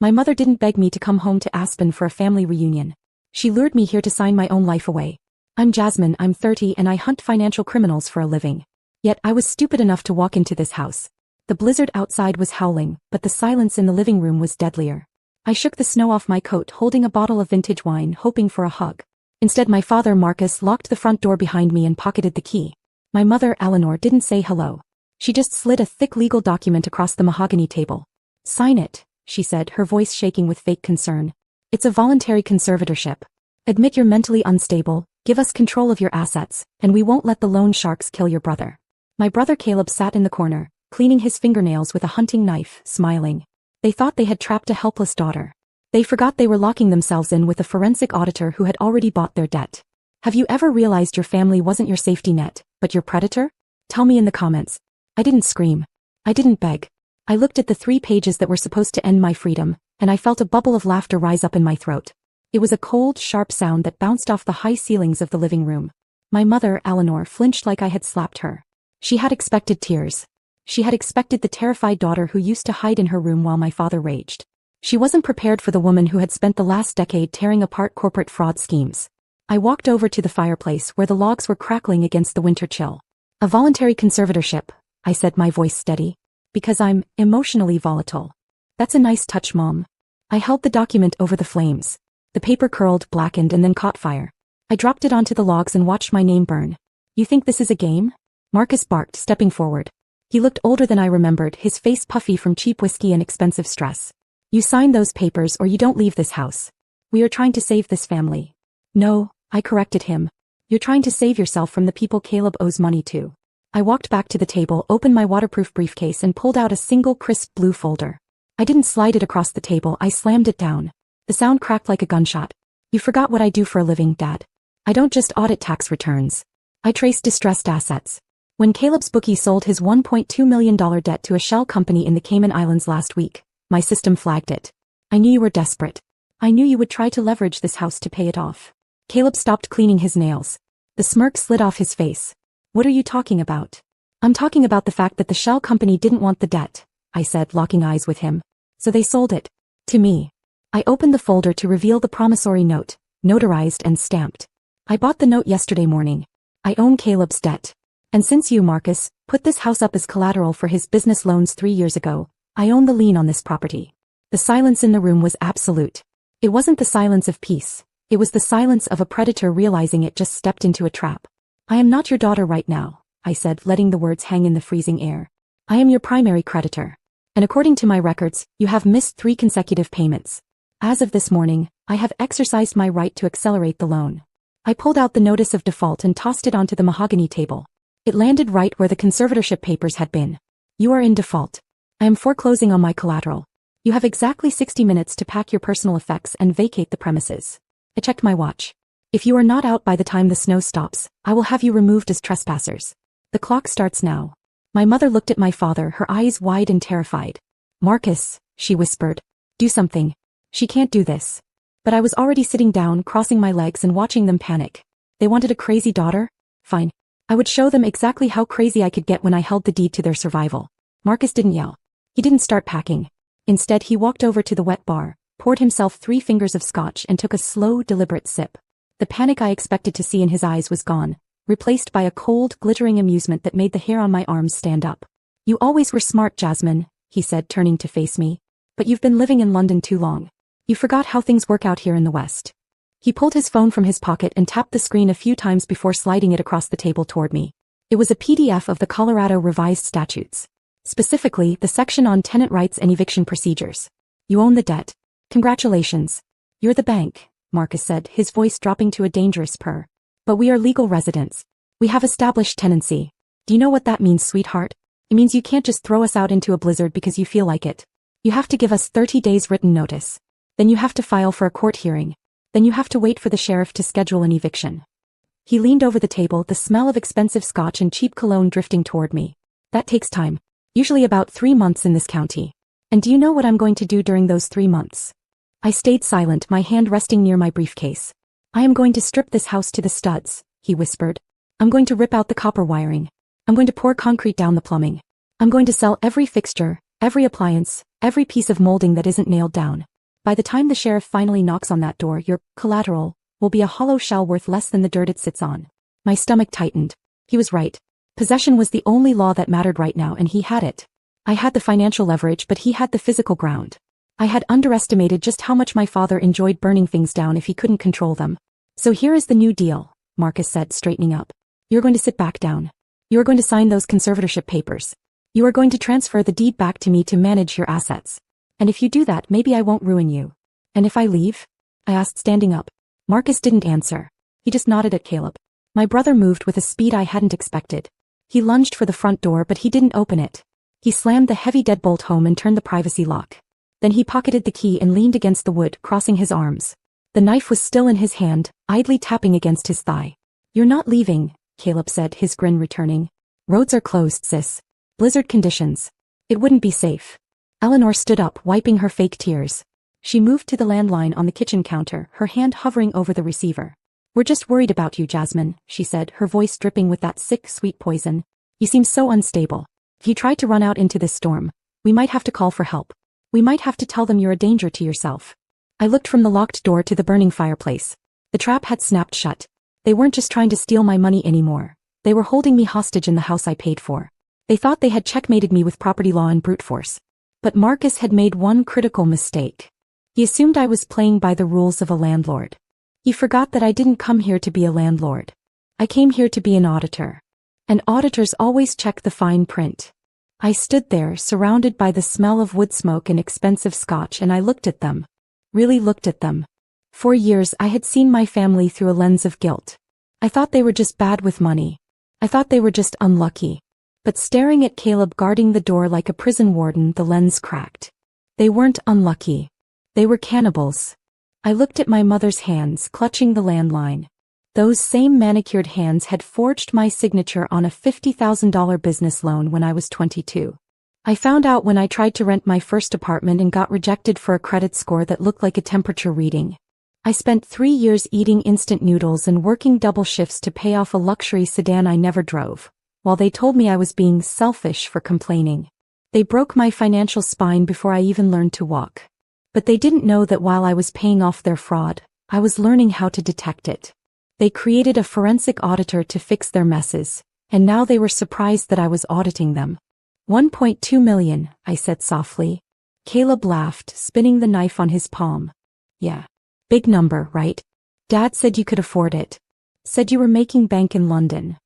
My mother didn't beg me to come home to Aspen for a family reunion. She lured me here to sign my own life away. I'm Jasmine, I'm 30 and I hunt financial criminals for a living. Yet I was stupid enough to walk into this house. The blizzard outside was howling, but the silence in the living room was deadlier. I shook the snow off my coat holding a bottle of vintage wine, hoping for a hug. Instead my father Marcus locked the front door behind me and pocketed the key. My mother Eleanor didn't say hello. She just slid a thick legal document across the mahogany table. "Sign it," she said, her voice shaking with fake concern. "It's a voluntary conservatorship. Admit you're mentally unstable, give us control of your assets, and we won't let the loan sharks kill your brother." My brother Caleb sat in the corner, cleaning his fingernails with a hunting knife, smiling. They thought they had trapped a helpless daughter. They forgot they were locking themselves in with a forensic auditor who had already bought their debt. Have you ever realized your family wasn't your safety net, but your predator? Tell me in the comments. I didn't scream. I didn't beg. I looked at the 3 pages that were supposed to end my freedom, and I felt a bubble of laughter rise up in my throat. It was a cold, sharp sound that bounced off the high ceilings of the living room. My mother, Eleanor, flinched like I had slapped her. She had expected tears. She had expected the terrified daughter who used to hide in her room while my father raged. She wasn't prepared for the woman who had spent the last decade tearing apart corporate fraud schemes. I walked over to the fireplace where the logs were crackling against the winter chill. "A voluntary conservatorship," I said, my voice steady. "Because I'm emotionally volatile." "That's a nice touch, Mom." I held the document over the flames. The paper curled, blackened, and then caught fire. I dropped it onto the logs and watched my name burn. "You think this is a game?" Marcus barked, stepping forward. He looked older than I remembered, his face puffy from cheap whiskey and expensive stress. "You sign those papers or you don't leave this house. We are trying to save this family." "No," I corrected him. "You're trying to save yourself from the people Caleb owes money to." I walked back to the table, opened my waterproof briefcase and pulled out a single crisp blue folder. I didn't slide it across the table, I slammed it down. The sound cracked like a gunshot. "You forgot what I do for a living, Dad. I don't just audit tax returns. I trace distressed assets. When Caleb's bookie sold his $1.2 million debt to a shell company in the Cayman Islands last week, my system flagged it. I knew you were desperate. I knew you would try to leverage this house to pay it off." Caleb stopped cleaning his nails. The smirk slid off his face. "What are you talking about?" "I'm talking about the fact that the shell company didn't want the debt," I said, locking eyes with him. "So they sold it. To me." I opened the folder to reveal the promissory note, notarized and stamped. "I bought the note yesterday morning. I own Caleb's debt. And since you, Marcus, put this house up as collateral for his business loans 3 years ago, I own the lien on this property." The silence in the room was absolute. It wasn't the silence of peace. It was the silence of a predator realizing it just stepped into a trap. "I am not your daughter right now," I said, letting the words hang in the freezing air. "I am your primary creditor. And according to my records, you have missed 3 consecutive payments. As of this morning, I have exercised my right to accelerate the loan." I pulled out the notice of default and tossed it onto the mahogany table. It landed right where the conservatorship papers had been. "You are in default. I am foreclosing on my collateral. You have exactly 60 minutes to pack your personal effects and vacate the premises." I checked my watch. "If you are not out by the time the snow stops, I will have you removed as trespassers. The clock starts now." My mother looked at my father, her eyes wide and terrified. "Marcus," she whispered. "Do something. She can't do this." But I was already sitting down, crossing my legs and watching them panic. They wanted a crazy daughter? Fine. I would show them exactly how crazy I could get when I held the deed to their survival. Marcus didn't yell. He didn't start packing. Instead, he walked over to the wet bar, poured himself 3 fingers of scotch and took a slow, deliberate sip. The panic I expected to see in his eyes was gone, replaced by a cold, glittering amusement that made the hair on my arms stand up. "You always were smart, Jasmine," he said, turning to face me. "But you've been living in London too long. You forgot how things work out here in the West." He pulled his phone from his pocket and tapped the screen a few times before sliding it across the table toward me. It was a PDF of the Colorado Revised Statutes. Specifically, the section on tenant rights and eviction procedures. "You own the debt. Congratulations. You're the bank," Marcus said, his voice dropping to a dangerous purr. "But we are legal residents. We have established tenancy. Do you know what that means, sweetheart? It means you can't just throw us out into a blizzard because you feel like it. You have to give us 30 days written notice. Then you have to file for a court hearing. Then you have to wait for the sheriff to schedule an eviction." He leaned over the table, the smell of expensive scotch and cheap cologne drifting toward me. "That takes time. Usually about 3 months in this county. And do you know what I'm going to do during those 3 months?" I stayed silent, my hand resting near my briefcase. "I am going to strip this house to the studs," he whispered. "I'm going to rip out the copper wiring. I'm going to pour concrete down the plumbing. I'm going to sell every fixture, every appliance, every piece of molding that isn't nailed down. By the time the sheriff finally knocks on that door, your collateral will be a hollow shell worth less than the dirt it sits on. My stomach tightened. He was right. Possession was the only law that mattered right now, and he had it. I had the financial leverage, but he had the physical ground. I had underestimated just how much my father enjoyed burning things down if he couldn't control them. So here is the new deal, Marcus said, straightening up. You're going to sit back down. You are going to sign those conservatorship papers. You are going to transfer the deed back to me to manage your assets. And if you do that, maybe I won't ruin you. And if I leave? I asked, standing up. Marcus didn't answer. He just nodded at Caleb. My brother moved with a speed I hadn't expected. He lunged for the front door, but he didn't open it. He slammed the heavy deadbolt home and turned the privacy lock. Then he pocketed the key and leaned against the wood, crossing his arms. The knife was still in his hand, idly tapping against his thigh. You're not leaving, Caleb said, his grin returning. Roads are closed, sis. Blizzard conditions. It wouldn't be safe. Eleanor stood up, wiping her fake tears. She moved to the landline on the kitchen counter, her hand hovering over the receiver. We're just worried about you, Jasmine, she said, her voice dripping with that sick, sweet poison. You seem so unstable. If you tried to run out into this storm, we might have to call for help. We might have to tell them you're a danger to yourself. I looked from the locked door to the burning fireplace. The trap had snapped shut. They weren't just trying to steal my money anymore. They were holding me hostage in the house I paid for. They thought they had checkmated me with property law and brute force. But Marcus had made one critical mistake. He assumed I was playing by the rules of a landlord. He forgot that I didn't come here to be a landlord. I came here to be an auditor. And auditors always check the fine print. I stood there, surrounded by the smell of wood smoke and expensive scotch, and I looked at them. Really looked at them. For years I had seen my family through a lens of guilt. I thought they were just bad with money. I thought they were just unlucky. But staring at Caleb guarding the door like a prison warden, the lens cracked. They weren't unlucky. They were cannibals. I looked at my mother's hands, clutching the landline. Those same manicured hands had forged my signature on a $50,000 business loan when I was 22. I found out when I tried to rent my first apartment and got rejected for a credit score that looked like a temperature reading. I spent 3 years eating instant noodles and working double shifts to pay off a luxury sedan I never drove, while they told me I was being selfish for complaining. They broke my financial spine before I even learned to walk. But they didn't know that while I was paying off their fraud, I was learning how to detect it. They created a forensic auditor to fix their messes, and now they were surprised that I was auditing them. 1.2 million, I said softly. Caleb laughed, spinning the knife on his palm. Yeah. Big number, right? Dad said you could afford it. Said you were making bank in London.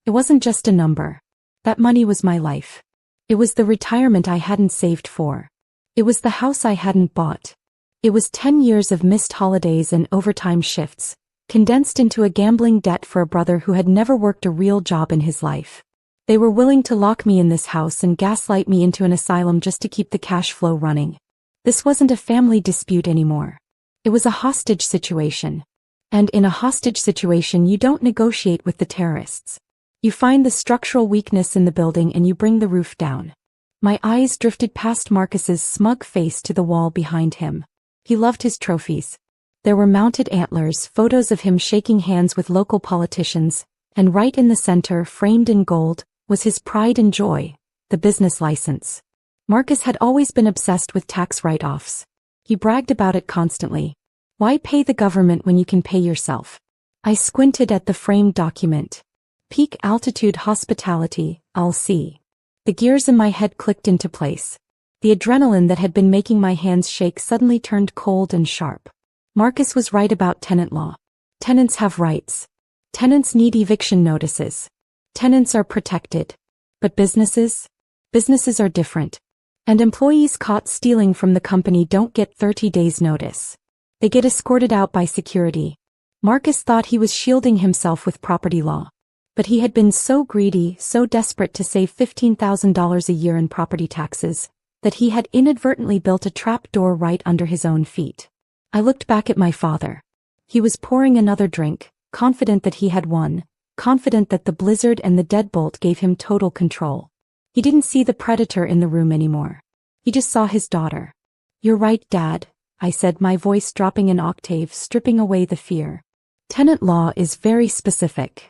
It wasn't just a number. That money was my life. It was the retirement I hadn't saved for. It was the house I hadn't bought. It was 10 years of missed holidays and overtime shifts, condensed into a gambling debt for a brother who had never worked a real job in his life. They were willing to lock me in this house and gaslight me into an asylum just to keep the cash flow running. This wasn't a family dispute anymore. It was a hostage situation. And in a hostage situation, you don't negotiate with the terrorists. You find the structural weakness in the building and you bring the roof down. My eyes drifted past Marcus's smug face to the wall behind him. He loved his trophies. There were mounted antlers, photos of him shaking hands with local politicians, and right in the center, framed in gold, was his pride and joy, the business license. Marcus had always been obsessed with tax write-offs. He bragged about it constantly. Why pay the government when you can pay yourself? I squinted at the framed document. Peak Altitude Hospitality, LC. The gears in my head clicked into place. The adrenaline that had been making my hands shake suddenly turned cold and sharp. Marcus was right about tenant law. Tenants have rights. Tenants need eviction notices. Tenants are protected. But businesses? Businesses are different. And employees caught stealing from the company don't get 30 days notice. They get escorted out by security. Marcus thought he was shielding himself with property law. But he had been so greedy, so desperate to save $15,000 a year in property taxes, that he had inadvertently built a trap door right under his own feet. I looked back at my father. He was pouring another drink, confident that he had won, confident that the blizzard and the deadbolt gave him total control. He didn't see the predator in the room anymore. He just saw his daughter. You're right, Dad, I said, my voice dropping an octave, stripping away the fear. Tenant law is very specific.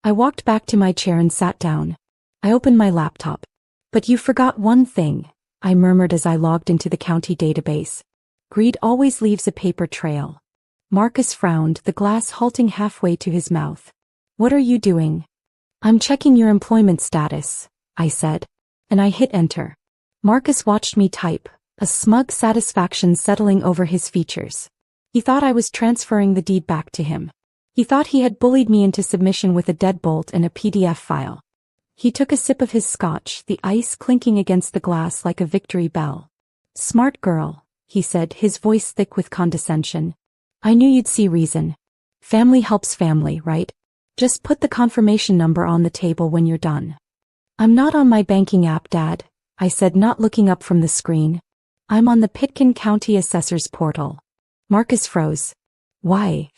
I walked back to my chair and sat down. I opened my laptop. But you forgot one thing, I murmured as I logged into the county database. Greed always leaves a paper trail. Marcus frowned, the glass halting halfway to his mouth. What are you doing? I'm checking your employment status, I said. And I hit enter. Marcus watched me type, a smug satisfaction settling over his features. He thought I was transferring the deed back to him. He thought he had bullied me into submission with a deadbolt and a PDF file. He took a sip of his scotch, the ice clinking against the glass like a victory bell. Smart girl, he said, his voice thick with condescension. I knew you'd see reason. Family helps family, right? Just put the confirmation number on the table when you're done. I'm not on my banking app, Dad, I said, not looking up from the screen. I'm on the Pitkin County Assessor's portal. Marcus froze. Why?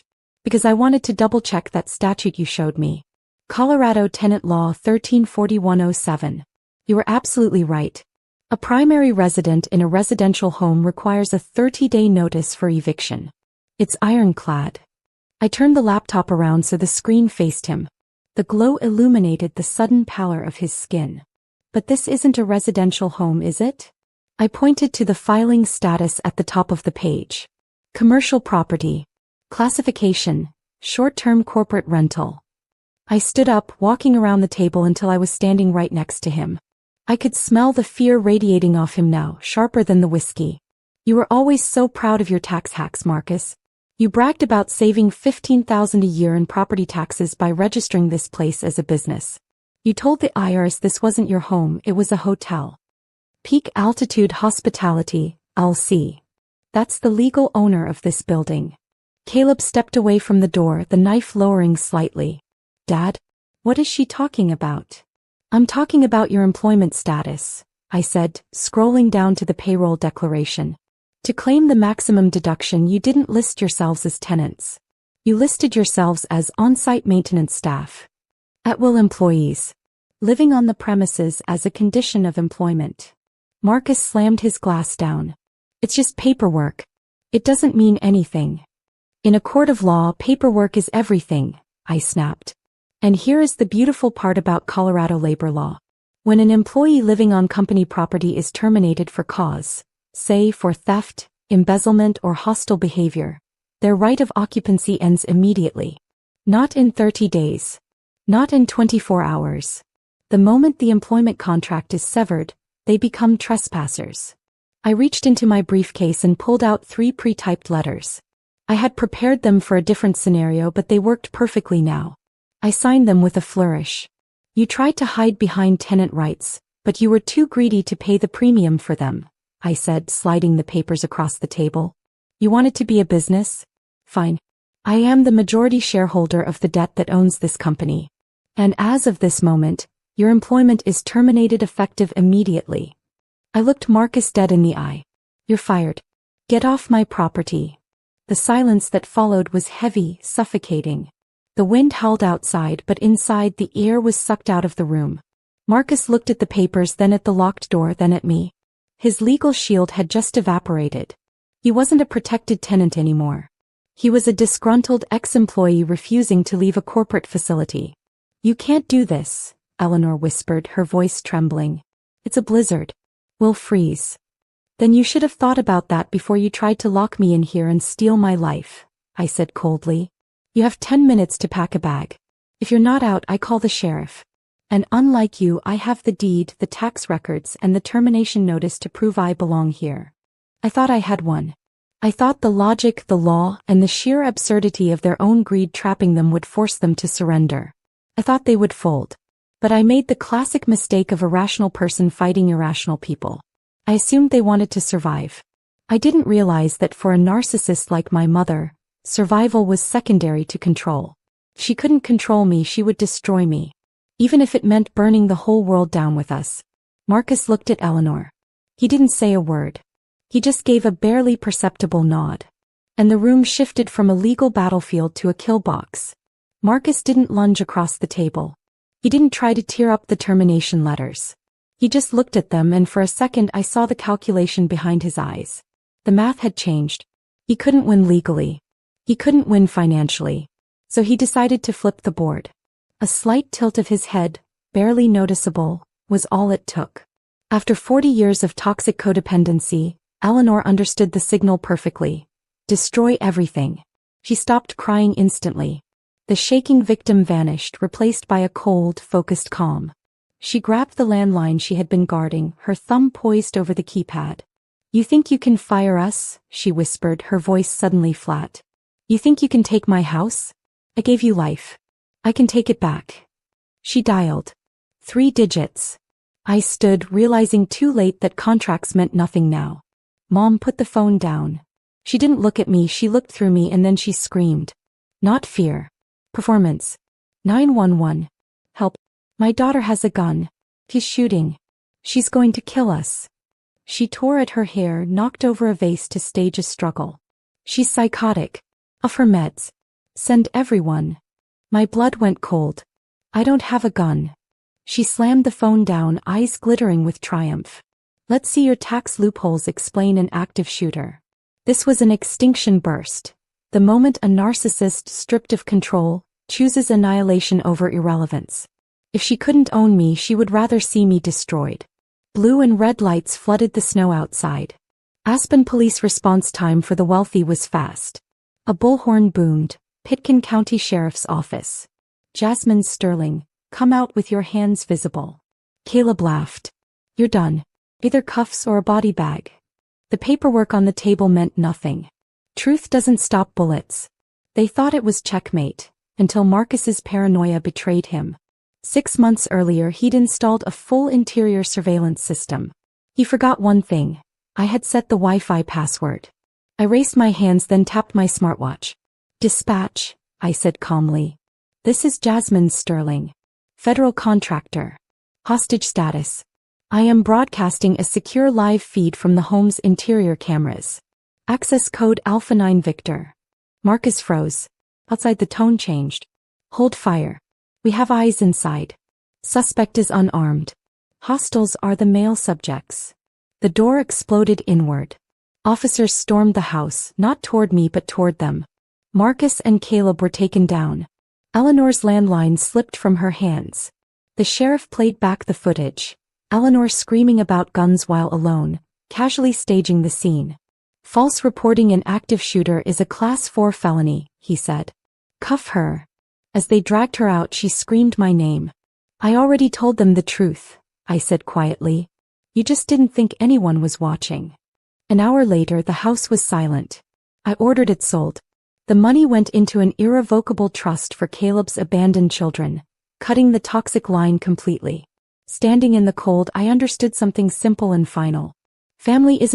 Because I wanted to double-check that statute you showed me. Colorado Tenant Law 134107. You were absolutely right. A primary resident in a residential home requires a 30-day notice for eviction. It's ironclad. I turned the laptop around so the screen faced him. The glow illuminated the sudden pallor of his skin. But this isn't a residential home, is it? I pointed to the filing status at the top of the page. Commercial property. Classification. Short-term corporate rental. I stood up, walking around the table until I was standing right next to him. I could smell the fear radiating off him now, sharper than the whiskey. You were always so proud of your tax hacks, Marcus. You bragged about saving $15,000 a year in property taxes by registering this place as a business. You told the IRS this wasn't your home, it was a hotel. Peak Altitude Hospitality, LC. That's the legal owner of this building. Caleb stepped away from the door, the knife lowering slightly. Dad? What is she talking about? I'm talking about your employment status, I said, scrolling down to the payroll declaration. To claim the maximum deduction, you didn't list yourselves as tenants. You listed yourselves as on-site maintenance staff. At-will employees. Living on the premises as a condition of employment. Marcus slammed his glass down. It's just paperwork. It doesn't mean anything. In a court of law, paperwork is everything, I snapped. And here is the beautiful part about Colorado labor law. When an employee living on company property is terminated for cause, say for theft, embezzlement, or hostile behavior, their right of occupancy ends immediately. Not in 30 days. Not in 24 hours. The moment the employment contract is severed, they become trespassers. I reached into my briefcase and pulled out 3 pre-typed letters. I had prepared them for a different scenario, but they worked perfectly now. I signed them with a flourish. You tried to hide behind tenant rights, but you were too greedy to pay the premium for them, I said, sliding the papers across the table. You want it to be a business? Fine. I am the majority shareholder of the debt that owns this company. And as of this moment, your employment is terminated effective immediately. I looked Marcus dead in the eye. You're fired. Get off my property. The silence that followed was heavy, suffocating. The wind howled outside, but inside the air was sucked out of the room. Marcus looked at the papers, then at the locked door, then at me. His legal shield had just evaporated. He wasn't a protected tenant anymore. He was a disgruntled ex-employee refusing to leave a corporate facility. You can't do this, Eleanor whispered, her voice trembling. It's a blizzard. We'll freeze. Then you should have thought about that before you tried to lock me in here and steal my life, I said coldly. You have 10 minutes to pack a bag. If you're not out, I call the sheriff. And unlike you, I have the deed, the tax records, and the termination notice to prove I belong here. I thought I had one. I thought the logic, the law, and the sheer absurdity of their own greed trapping them would force them to surrender. I thought they would fold. But I made the classic mistake of a rational person fighting irrational people. I assumed they wanted to survive. I didn't realize that for a narcissist like my mother, survival was secondary to control. If she couldn't control me, she would destroy me. Even if it meant burning the whole world down with us. Marcus looked at Eleanor. He didn't say a word. He just gave a barely perceptible nod. And the room shifted from a legal battlefield to a kill box. Marcus didn't lunge across the table. He didn't try to tear up the termination letters. He just looked at them, and for a second I saw the calculation behind his eyes. The math had changed. He couldn't win legally. He couldn't win financially. So he decided to flip the board. A slight tilt of his head, barely noticeable, was all it took. After 40 years of toxic codependency, Eleanor understood the signal perfectly. Destroy everything. She stopped crying instantly. The shaking victim vanished, replaced by a cold, focused calm. She grabbed the landline she had been guarding, her thumb poised over the keypad. You think you can fire us? She whispered, her voice suddenly flat. You think you can take my house? I gave you life. I can take it back. She dialed. 3 digits. I stood, realizing too late that contracts meant nothing now. Mom put the phone down. She didn't look at me, she looked through me, and then she screamed. Not fear. Performance. 911. Help. My daughter has a gun. He's shooting. She's going to kill us. She tore at her hair, knocked over a vase to stage a struggle. She's psychotic. Off her meds. Send everyone. My blood went cold. I don't have a gun. She slammed the phone down, eyes glittering with triumph. Let's see your tax loopholes, explain an active shooter. This was an extinction burst. The moment a narcissist, stripped of control, chooses annihilation over irrelevance. If she couldn't own me, she would rather see me destroyed. Blue and red lights flooded the snow outside. Aspen police response time for the wealthy was fast. A bullhorn boomed. Pitkin County Sheriff's Office. Jasmine Sterling, come out with your hands visible. Caleb laughed. You're done. Either cuffs or a body bag. The paperwork on the table meant nothing. Truth doesn't stop bullets. They thought it was checkmate, until Marcus's paranoia betrayed him. 6 months earlier he'd installed a full interior surveillance system. He forgot one thing. I had set the Wi-Fi password. I raised my hands, then tapped my smartwatch. Dispatch, I said calmly. This is Jasmine Sterling. Federal contractor. Hostage status. I am broadcasting a secure live feed from the home's interior cameras. Access code Alpha 9 Victor. Marcus froze. Outside the tone changed. Hold fire. We have eyes inside. Suspect is unarmed. Hostiles are the male subjects. The door exploded inward. Officers stormed the house, not toward me but toward them. Marcus and Caleb were taken down. Eleanor's landline slipped from her hands. The sheriff played back the footage. Eleanor screaming about guns while alone, casually staging the scene. False reporting an active shooter is a Class 4 felony, he said. Cuff her. As they dragged her out, she screamed my name. I already told them the truth, I said quietly. You just didn't think anyone was watching. An hour later, the house was silent. I ordered it sold. The money went into an irrevocable trust for Caleb's abandoned children, cutting the toxic line completely. Standing in the cold, I understood something simple and final. Family isn't